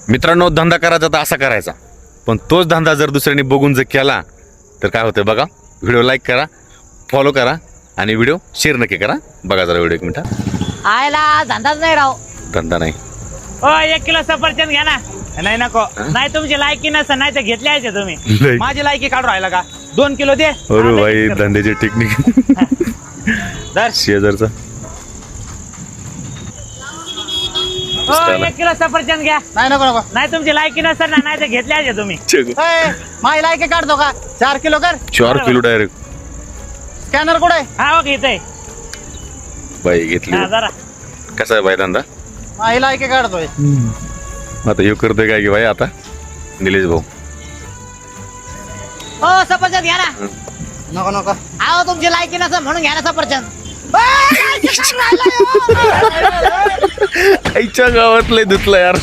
मित्रांनो, धंदा करायचा तर असा करायचा, पण तोच धंदा जर दुसऱ्यांनी बघून जर केला तर काय होतं बघा. व्हिडिओ लाईक करा, फॉलो करा आणि व्हिडिओ शेअर नक्की करा. बघा जरा व्हिडिओ एक मिनिट. आयला धंदाच नाही राव. धंदा नाही. ओ 1 किलो सफरचंद घ्या ना. नाही नको. नाही तुमची लायकी नसेल नाही तर घेतली आहे तुम्ही. लय. माझी लायकी काढून राहिला का? 2 किलो दे. अरे भाई, धंद्याची टेक्निक. धर. शेजारचा. ओ 1 किलो सफरचंद घ्या. नाही नको नको. नाही तुमची लायकी नसेल ना नाही तर घेतली आहे तुम्ही. माझी लायकी काढतो का? 4 किलो कर. 4 किलो डायरेक्ट. स्कॅनर कुठे? हा बघ इथे. बाई घेतली. हा जरा. कसा आहे बाई धंदा? माझी लायकी काढतोय. आता हे करतोय काय की बाई आता निलेश भाऊ. हो सफरचंद घ्या ना. नको नको. आहो तुमची लायकी नसेल म्हणून घ्या ना सफरचंद. आईच्या गावातलं धुतलं यार.